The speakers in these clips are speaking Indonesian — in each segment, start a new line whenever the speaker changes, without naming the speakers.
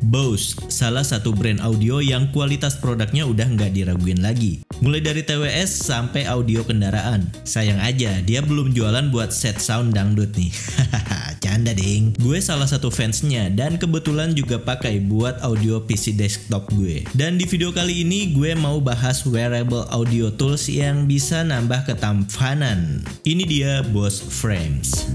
Bose, salah satu brand audio yang kualitas produknya udah nggak diraguin lagi. Mulai dari TWS sampai audio kendaraan. Sayang aja, dia belum jualan buat set sound dangdut nih. Hahaha, canda ding. Gue salah satu fansnya dan kebetulan juga pakai buat audio PC desktop gue. Dan di video kali ini gue mau bahas wearable audio tools yang bisa nambah ketampanan. Ini dia Bose Frames.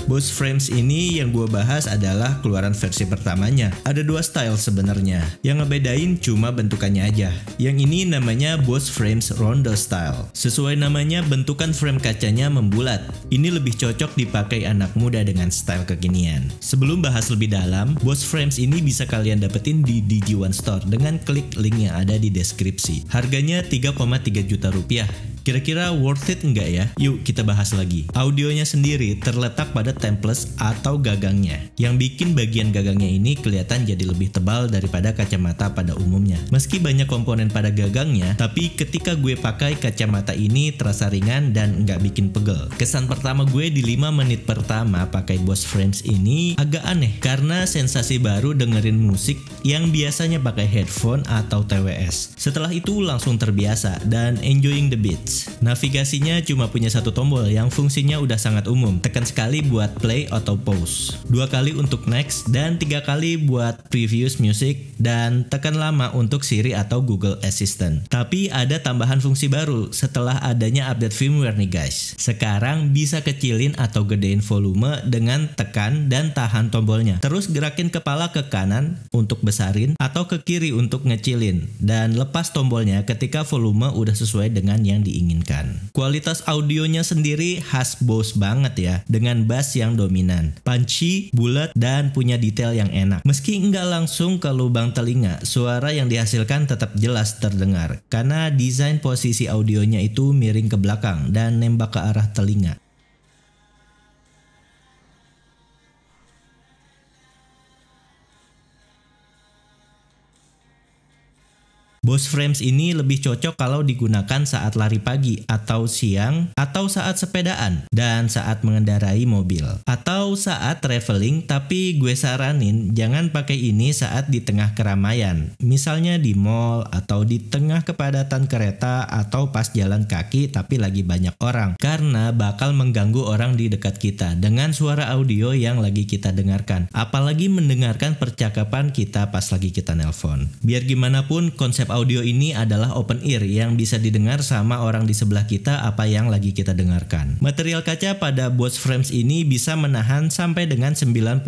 Bose Frames ini yang gue bahas adalah keluaran versi pertamanya. Ada dua style sebenarnya. Yang ngebedain cuma bentukannya aja. Yang ini namanya Bose Frames Rondo Style. Sesuai namanya, bentukan frame kacanya membulat. Ini lebih cocok dipakai anak muda dengan style kekinian. Sebelum bahas lebih dalam, Bose Frames ini bisa kalian dapetin di Digi1 Store dengan klik link yang ada di deskripsi. Harganya 3,3 juta rupiah. Kira-kira worth it nggak ya? Yuk kita bahas lagi. Audionya sendiri terletak pada temples atau gagangnya, yang bikin bagian gagangnya ini kelihatan jadi lebih tebal daripada kacamata pada umumnya. Meski banyak komponen pada gagangnya, tapi ketika gue pakai kacamata ini terasa ringan dan nggak bikin pegel. Kesan pertama gue di 5 menit pertama pakai Bose Frames ini agak aneh, karena sensasi baru dengerin musik yang biasanya pakai headphone atau TWS. Setelah itu langsung terbiasa dan enjoying the beats. Navigasinya cuma punya satu tombol yang fungsinya udah sangat umum. Tekan sekali buat play atau pause, 2 kali untuk next, dan 3 kali buat previous music, dan tekan lama untuk Siri atau Google Assistant. Tapi ada tambahan fungsi baru setelah adanya update firmware nih guys. Sekarang bisa kecilin atau gedein volume dengan tekan dan tahan tombolnya. Terus gerakin kepala ke kanan untuk besarin atau ke kiri untuk ngecilin, dan lepas tombolnya ketika volume udah sesuai dengan yang diinginkan. Kualitas audionya sendiri khas Bose banget ya, dengan bass yang dominan, punchy, bulat, dan punya detail yang enak. Meski nggak langsung ke lubang telinga, suara yang dihasilkan tetap jelas terdengar, karena desain posisi audionya itu miring ke belakang dan nembak ke arah telinga. Bose Frames ini lebih cocok kalau digunakan saat lari pagi atau siang, atau saat sepedaan, dan saat mengendarai mobil, atau saat traveling. Tapi gue saranin jangan pakai ini saat di tengah keramaian, misalnya di mall atau di tengah kepadatan kereta atau pas jalan kaki tapi lagi banyak orang, karena bakal mengganggu orang di dekat kita dengan suara audio yang lagi kita dengarkan, apalagi mendengarkan percakapan kita pas lagi kita nelpon. Biar gimana pun, konsep audio ini adalah open ear yang bisa didengar sama orang di sebelah kita apa yang lagi kita dengarkan. Material kaca pada Bose Frames ini bisa menahan sampai dengan 99%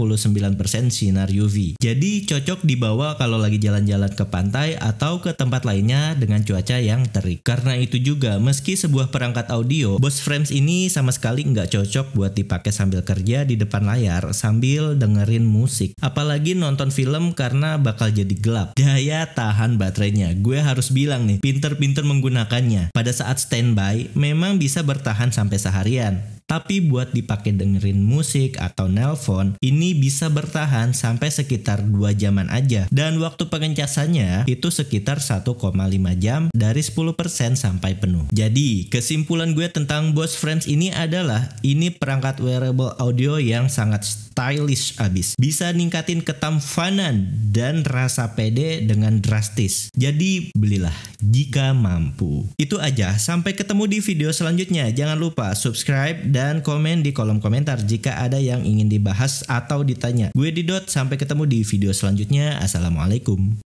sinar UV. Jadi cocok dibawa kalau lagi jalan-jalan ke pantai atau ke tempat lainnya dengan cuaca yang terik. Karena itu juga, meski sebuah perangkat audio, Bose Frames ini sama sekali nggak cocok buat dipakai sambil kerja di depan layar sambil dengerin musik. Apalagi nonton film karena bakal jadi gelap. Daya tahan baterainya, gue harus bilang nih, pinter-pinter menggunakannya. Pada saat standby memang bisa bertahan sampai seharian, tapi buat dipakai dengerin musik atau nelpon, ini bisa bertahan sampai sekitar 2 jaman aja. Dan waktu pengecasannya itu sekitar 1,5 jam dari 10% sampai penuh. Jadi kesimpulan gue tentang Bose Frames ini adalah, ini perangkat wearable audio yang sangat stylish abis. Bisa ningkatin ketampanan dan rasa pede dengan drastis. Jadi belilah jika mampu. Itu aja, sampai ketemu di video selanjutnya. Jangan lupa subscribe dan komen di kolom komentar jika ada yang ingin dibahas atau ditanya. Gue Didot, sampai ketemu di video selanjutnya. Assalamualaikum.